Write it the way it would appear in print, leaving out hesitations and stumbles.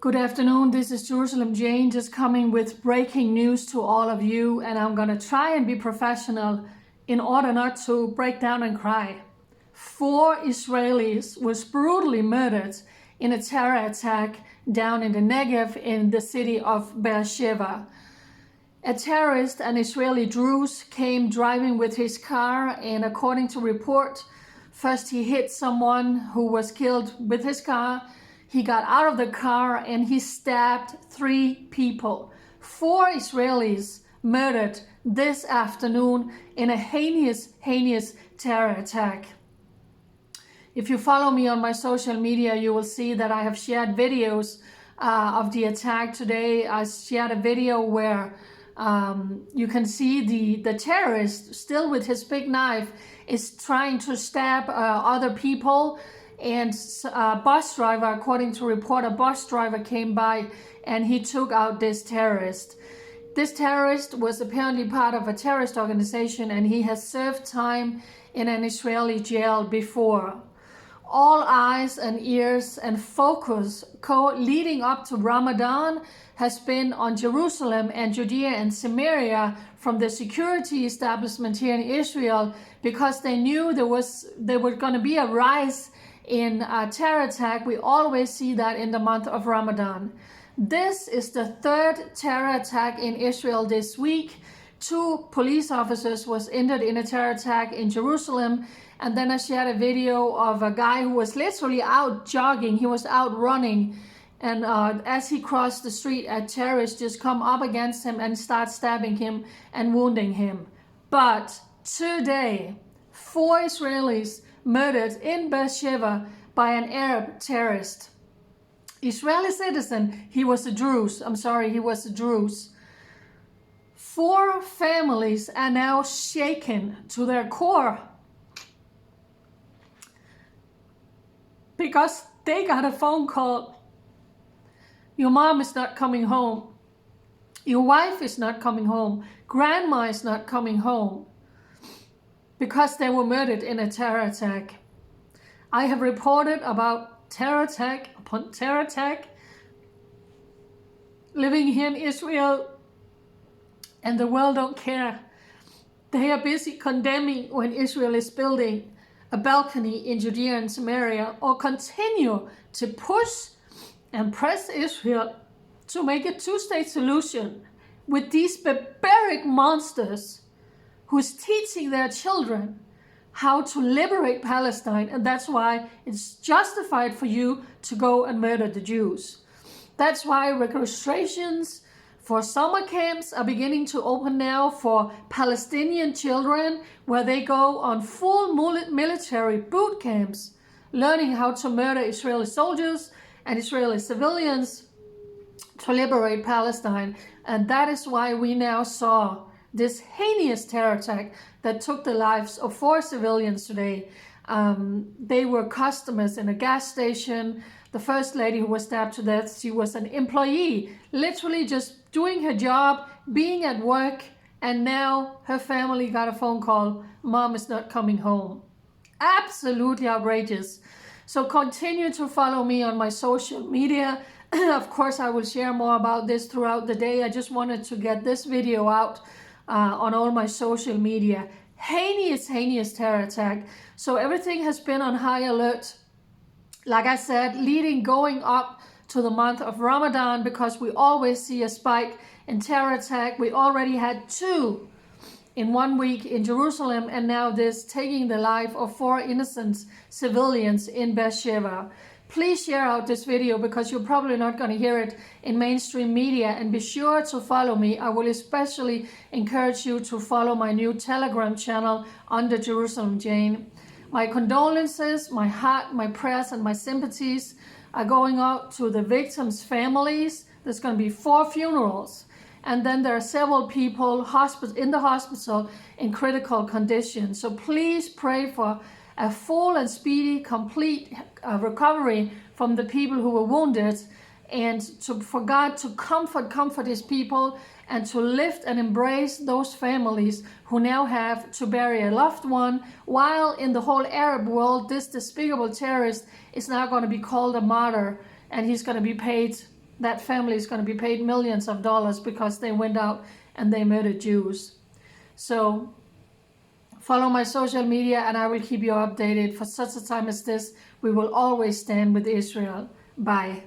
Good afternoon, this is Jerusalem Jane, just coming with breaking news to all of you, and I'm gonna try and be professional in order not to break down and cry. 4 Israelis was brutally murdered in a terror attack down in the Negev in the city of Beersheba. A terrorist, an Israeli Druze, came driving with his car, and according to report, first he hit someone who was killed with his car. He got out of the car and he stabbed 3 people. 4 Israelis murdered this afternoon in a heinous terror attack. If you follow me on my social media, you will see that I have shared videos of the attack today. I shared a video where you can see the terrorist, still with his big knife, is trying to stab other people. And a bus driver, according to report, a bus driver came by and he took out this terrorist. This terrorist was apparently part of a terrorist organization, and he has served time in an Israeli jail before. All eyes and ears and focus leading up to Ramadan has been on Jerusalem and Judea and Samaria from the security establishment here in Israel, because they knew there was going to be a rise in a terror attack. We always see that in the month of Ramadan. This is the 3rd terror attack in Israel this week. 2 police officers was injured in a terror attack in Jerusalem. And then I shared a video of a guy who was literally out jogging. He was out running. And as he crossed the street, a terrorist just come up against him and start stabbing him and wounding him. But today, 4 Israelis murdered in Beersheba by an Arab terrorist. Israeli citizen, he was a Druze. He was a Druze. 4 families are now shaken to their core because they got a phone call. Your mom is not coming home. Your wife is not coming home. Grandma is not coming home, because they were murdered in a terror attack. I have reported about terror attack upon terror attack living here in Israel, and the world don't care. They are busy condemning when Israel is building a balcony in Judea and Samaria, or continue to push and press Israel to make a 2-state solution with these barbaric monsters who's teaching their children how to liberate Palestine. And that's why it's justified for you to go and murder the Jews. That's why registrations for summer camps are beginning to open now for Palestinian children, where they go on full military boot camps, learning how to murder Israeli soldiers and Israeli civilians to liberate Palestine. And that is why we now saw this heinous terror attack that took the lives of 4 civilians today. They were customers in a gas station. The first lady who was stabbed to death, she was an employee, literally just doing her job, being at work, and now her family got a phone call, mom is not coming home. Absolutely outrageous. So continue to follow me on my social media. Of course, I will share more about this throughout the day. I just wanted to get this video out on all my social media. Heinous terror attack. So everything has been on high alert, like I said, going up to the month of Ramadan, because we always see a spike in terror attack. We already had 2 in 1 week in Jerusalem, and now this taking the life of 4 innocent civilians in Beersheba. Please share out this video, because you're probably not going to hear it in mainstream media, and be sure to follow me. I will especially encourage you to follow my new Telegram channel under Jerusalem Jane. My condolences, my heart, my prayers, and my sympathies are going out to the victims' families. There's going to be 4 funerals, and then there are several people in the hospital in critical condition. So please pray for a full and speedy, complete recovery from the people who were wounded, and for God to comfort his people, and to lift and embrace those families who now have to bury a loved one, while in the whole Arab world, this despicable terrorist is now going to be called a martyr, and he's going to be paid that family is going to be paid millions of dollars because they went out and they murdered Jews. So follow my social media and I will keep you updated. For such a time as this, we will always stand with Israel. Bye.